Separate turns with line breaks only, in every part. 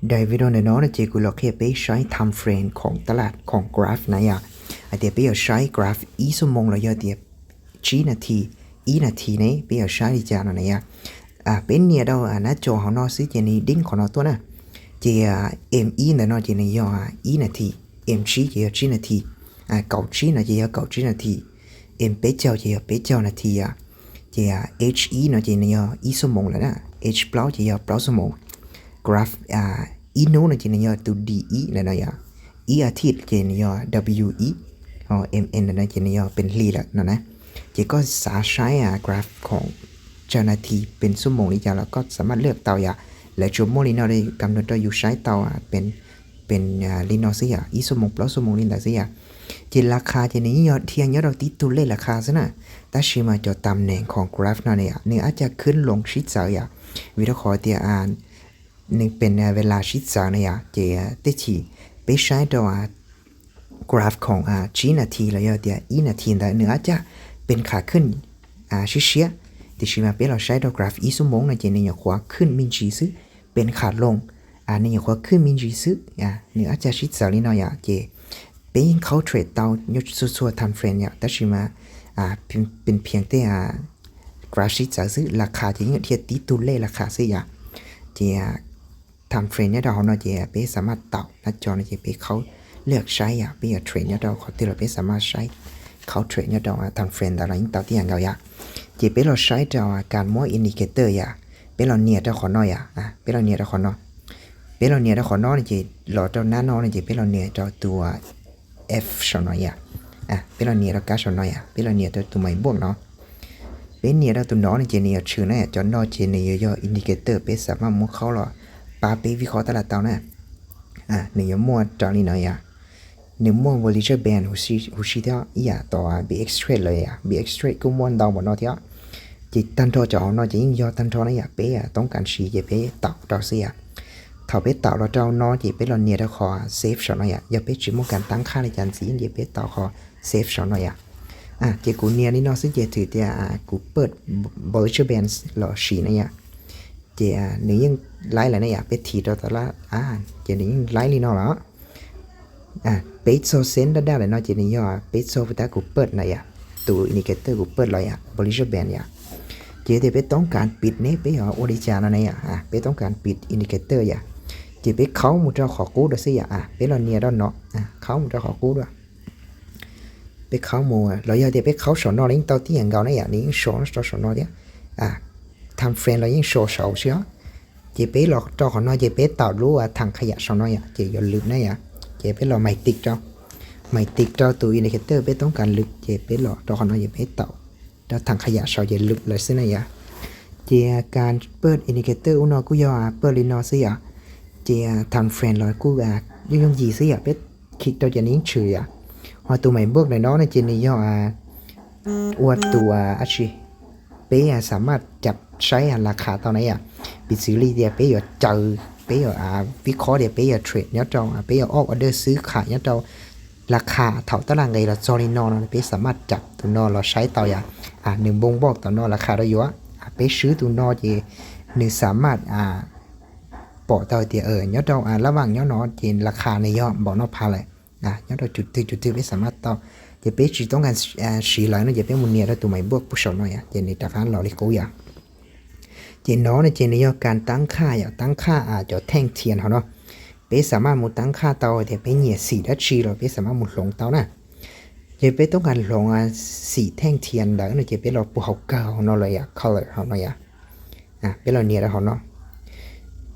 ได้วิดีโอในน้องนะเจกูเราแค่ไปใช้ทำเฟรมของตลาดของกราฟนะอย่าเดี๋ยวไปใช้กราฟอีสมงเราเดี๋ยวชี้นาทีอีนาทีนี้ไปใช้ดีจานนะอย่าเป็นเนี่ยเราหน้าจอของเราซื้อเจนี่ดิ้งของเราตัวนะเจียเอ็มอีนะเนาะเจนี่ย่ออีนาทีเอ็มชี้เจียชี้นาทีเก่าชี้นะเจียเก่าชี้นาทีเอ็มเป๊ะเจ้าเจียเป๊ะเจ้านาทีเจีย HE เนาะเจนี่ย่ออีสมงแล้วนะ H เปล่าเจียเปล่าสมงกราฟอีโน่นะเจนี่ย่อตัว DE นะเนาะอีอาทิตย์เจนี่ย่อ WE MN นะเจนี่ย่อเป็นลีละเนาะนะเจก็สาใช้กราฟของเจ้าหน้าที่เป็นชั่วโมงนี้จ้ะแล้วก็สามารถเลือกเตาและชั่วโมงนี้เราได้กำหนดเราอยู่ใช้เตาเป็นลินอซี่อีชั่วโมงเปล่าชั่วโมงลินอซี่เจราคาเจนี้ยอดเทียนยอดเราติดตัวเลขราคาซะนะแต่ชิมาจดตำแหน่งของกราฟนั่นเนี่ยอาจจะขึ้นลงชิดเสาวิธีขอเตียอ่านนึงเป็นเวลาชิดเสาเนี่ยเจติชีไปใช้ตัวกราฟของจีนาทีแล้วเดียอีนาทีแต่เนื้ออาจจะเป็นขาขึ้นชิเชียแต่ชิมาเป็นเราใช้ตัวกราฟอีสมงนะเจเนี่ยขวาขึ้นมินจีซื้อเป็นขาลงเนี่ยขวาขึ้นมินจีซื้อเนื้ออาจจะชิดเสาลี่น้อยเจเป็นเขาเทรดเตายศส่วนทำเฟรนแต่ชิมาเป็นเพียงแต่กราฟชิดเสาซื้อราคาที่เทียบตีตัวเลขราคาซื้อเจทำเฟรนเนี่ยเราเนาะเจไปสามารถเต่าหน้าจอเนี่ยเจไปเขาเลือกใช้ไปเทรดเนี่ยเราที่เราไปสามารถใช้เขาเทรดเนี่ยเราทำเฟรนแต่เรายิ่งเต่าที่อย่างเก่าเจไปเราใช้เราการมั่วอินดิเคเตอร์เป็นเราเนี่ยเราขอน้อยเป็นเราเนี่ยเราขอน้อยเป็นเราเนี่ยเราขอน้อยเนี่ยเจเราเจ้าหน้าน้อยเนี่ยเจเป็นเราเนี่ยเราตัว F ชน้อยเป็นเราเนี่ยเราก้าชน้อยเป็นเราเนี่ยตัวใหม่บวกเนาะเป็นเนี่ยเราตัวน้อยเนี่ยเจเนี่ยชื่อเนี่ยจอนน้อยเจเนี่ยย่ออินดิเคเตอร์เป็นสามารถมั่วเขาหรอปาไปวิเคราะห์ตลาดเตาเนี่ยเนี่ยมั่วจอนี่น้อยเนี่ยมั่ว Bollinger Band หูชีเท่าต่อ BX Trade เลย BX Trade ก็มั่วดาวหมดเนาะเท่าจิตตันทอจะเอาเนาะจะยิ่งย่อตันทอเนี่ยเป๊ะต้องการชี้จะเป๊ะเต่าเราเสียถ้าเป๊ะเต่าเราเจ้าเนาะจะเป๊ะเราเนี่ยเราขอ save ชน้อยอย่าเป๊ะจิมุ่งการตั้งค่าในจานสีอย่าเป๊ะเต่าขอ save ชน้อยเจกูเนี่ยนี่เนาะซึ่งเจถือเดียกูเปิด Bollinger Band หล่อชี้เนี่ยเจนี่ยังไล่อะไรเนี่ยเป็นทีเราแต่ละเจนี่ยังไล่ลีนอแล้วเป็ดโซเซนได้เลยเนาะเจนี่ย่อเป็ดโซฟิตากูเปิดนะตัวอินดิเคเตอร์กูเปิดเลยBollinger Bandเจเดเป็ดต้องการปิดเนี่ยเป็ดโอริจานะเนี่ยเป็ดต้องการปิดอินดิเคเตอร์เจเป็ดเขามุดเราขอกู้ด้วยสิเป็ดเราเนี่ยด้านเนาะเขามุดเราขอกู้ด้วยเป็ดเขามัวเราอยากเดเป็ดเขาสอนนอยิ่งเตาที่อย่างเก่าเนี่ยนี่ยิ่งสอนนอเนี่ยทำเฟรนเรายิ่งโชว์เสาเชียวเจเป็ดเราจอของนอเจเป็ดต่อรู้ทางขยะสอนนอเจอย่าลืมนะเจเป็ดเราไม่ติดเจ้าตัวอินดิเคเตอร์เป็ดต้องการลึกเจเป็ดเราจอของนอเจเป็ดต่อแล้วทางขยะเสาเจลึกเลยสินะเจการเปิดอินดิเคเตอร์อุณหกูย่อเปิดลินอสิเจทำเฟรนเรากูยุ่งยีสิเป็ดคลิกตัวจะนิ่งเฉยพอตัวใหม่เบิกในน้องในเจนี่ย่ออวดตัวอาชีเป๊ะสามารถจับใช้ราคาตอนไหนปิดซื้อรีเดียเป๊ะเจอเป๊ะวิเคราะห์เดียเป๊ะเทรดเนี่ยเจ้าเป๊ะออกออเดอร์ซื้อขายเนี่ยเจ้าราคาเท่าตารางไงเราจอรินอนเป๊ะสามารถจับตัวนอเราใช้ต่อหนึ่งบงบอกตัวนอราคาเราอยู่เป๊ะซื้อตัวนอเจหนึ่งสามารถปอต่อเดียเนี่ยเจ้าระหว่างเนี่ยนอเจนราคาในย่อบอกนอพาเลยเนี่ยเราจุดเป๊ะสามารถต่อเจเป็ดจีต้องการสีหลายนะเจเป็ดมุนเนี่ยแล้วตัวใหม่บวกผู้ชมหน่อยเจนี่ตาการหล่อเลยกูเจน้องในเจนี่การตั้งค่าตั้งค่าจะแท่งเทียนเขาเนาะเป็ดสามารถมุดตั้งค่าเตาเจเป็ดเหยียดสีและชีเราเป็ดสามารถมุดลงเตานะเจเป็ดต้องการลงสีแท่งเทียนแล้วเจเป็ดเราปูเขาเก่าเนาะเลยcolor เขาหน่อยเป็ดเราเนี่ยแล้วเขาเนาะ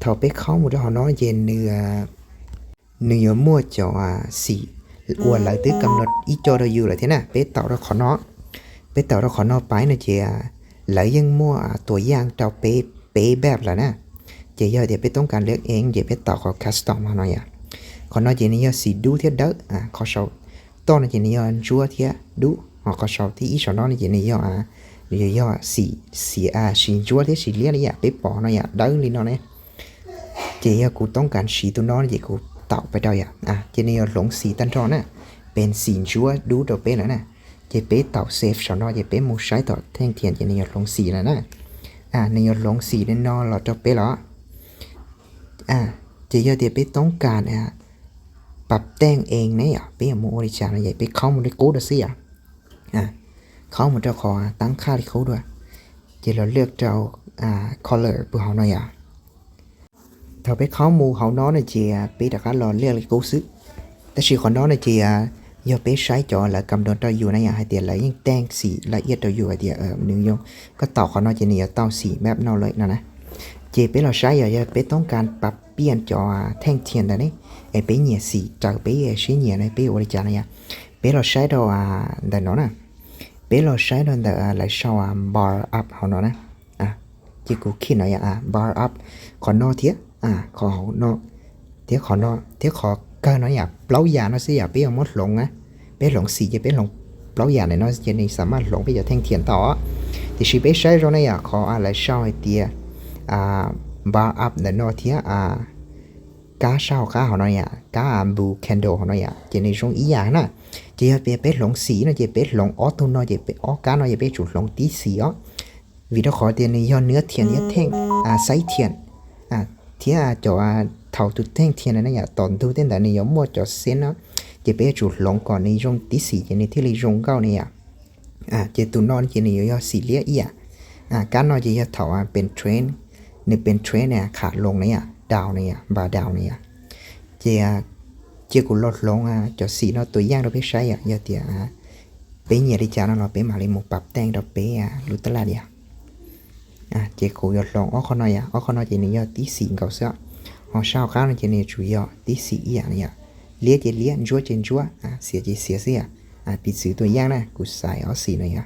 ถ้าเป็ดเขามุดเขาเนาะเจเนื้อมั่วจะสีอวนหลังตื้อกำหนดอีจอเราอยู่เลยที่น่ะเป็ดเต่าเราขอเนาะไปนะเจียหลายยังมั่วตัวอย่างเจ้าเป๊แบบแล้วนะเจียเดี๋ยวไปต้องการเลือกเองเดี๋ยวไปต่อขอคัสตอมมาหน่อยขอเนาะเจนี่สีดูเทียเด้อขอชอบต้นเจนี่จัวเทียดูขอชอบที่อีชอนเนาะเจนี่เดี๋ยวสีจัวเทียสีเลี้ยนี่ไปปอหน่อยเด้อลินเนาะเนี่ยเจียกูต้องการสีตัวน้อยเจียกูเต่าไปได้เจนี่หลงสีตันทอนะเป็นสีชัวดูตัวเป็นแล้วนะเจเป้เต่าเซฟชอนอเจเป้มูใช้ต่อแท่งเทียนเจนี่หลงสีแล้วนะในหลงสีแน่นอนเราตัวเป้หรอเจ จะยอดเดียไปต้องการปรับแต่งเองเนี่ยไปอย่างโมอริจานะใหญ่ไปเข้ามาในกูดสิเข้ามาจะขอตั้งค่าที่เขาด้วยจะเราเลือกจะเอาcolor của họ này thầu bé khó mua họ nó này chị bé đặt lo lia lại cố sứcแต่สิคนนั้นจียอไปใช้จอแล้วกำโดนตัวอยู่ในให้เดียแล้วยังแต่งสีละเอียดตัวอยู่ไอเดียนึงยงก็ต่อคนนั้นจะเนี่ยต่อสีแบบนั้นเลยนะจีไปเราใช้อย่าไปต้องการปรับเปลี่ยนจอแท่งเทียนแต่นี่ไอไปเหยียดสีจากไปใช้เหยียดในไปบริจาคเนี่ยไปเราใช้ตัวแต่นั้นนะไปเราใช้ตัวแต่อะไรชอบbar up เขาเนาะนะจีกูคิดหน่อยbar up ขอนอเทียขอนอเทียขอนอเทียขอcái nó nhà lâu già nó sẽ giờ biết mất lộn biết lộn xì chứ biết lộn lâu già này nó chỉ nên sắm lộn bây giờ thanh thiện tỏ thì chỉ biết sai rồi này khó lại sau thì bar up để nó thì cá sao cá họ nói cá blue candle họ nói chỉ nên trong ý dạng nè chỉ biết lộn xì nó chỉ biết lộn auto nó chỉ biết cá nó chỉ biết chủ lộn tí xì á vì nó khó tiền này do nữa thiện nhất thanh sấy thiện thì cho thầu tụt thanh thiên này nhà tòn tu tên đại này giống mua cho sen nó chỉ bé chuột lỏng còn này rong tí xì chỉ này thì lấy rong cao này chỉ tụi non chỉ này do xì lia ý cái nó chỉ thầuเป็นเทรนนี่เป็นเทรนเนี่ยขาดลงเนี่ยดาวเนี่ยบาดาวเนี่ยchỉกูลดลงcho xì nóตัวย่างเราไปใช้giờเดี๋ยวไปเนี่ยดิจาnóไปมาเลยmộtปรับแต่งเราไปรู้ตลาดchỉกูยอดลงเขาน้อยchỉ này do tí xì cầu sợ họ sao khác là chỉ này chủ yếu tí sĩ này lia chỉ lia chúa trên chúa xỉa chỉ xỉa bị xử tôi giang này cụ xài ở xỉ này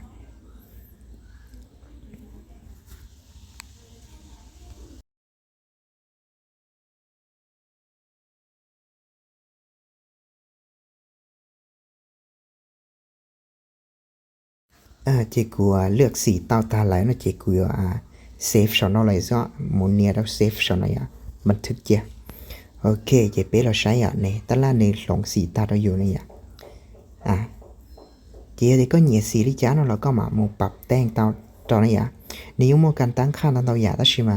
chỉ cụ lược xỉ tao ta lại nó chỉ cụ save cho nó lại do muốn nia đâu save cho nóบันทึกเจ้าโอเคเจ๊เป๊ะเราใช้เนี่ยตลาดในหลงสีตาเราอยู่เนี่ยเจ๊เด็กก็เหยียดสีที่จ้าเราก็มามุปรับแต่งตอนนี้ในยุคโมกันตั้งค่าเราอยากได้ใช่ไหม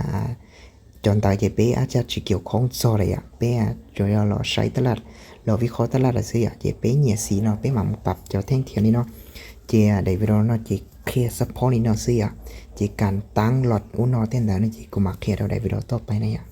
จนตายเจ๊เป๊ะอาจจะเกี่ยวข้องโซ่เลยเป๊ะจนเราใช้ตลาดเราวิเคราะห์ตลาดอะไรสิเจ๊เป๊ะเหยียดสีเนาะเป๊ะมามุปรับเจ้าแท่งเทียนนี่เนาะเจ๊เดี๋ยวเราเนาะเจ๊เคลียร์ซัพพอร์ตนี่เนาะสิเจ๊การตั้งหลอดอุณหภูมิเต้นแล้วเนี่ยเจ๊กูมาเคลียร์เราได้วิดีโอต่อไปเนี่ย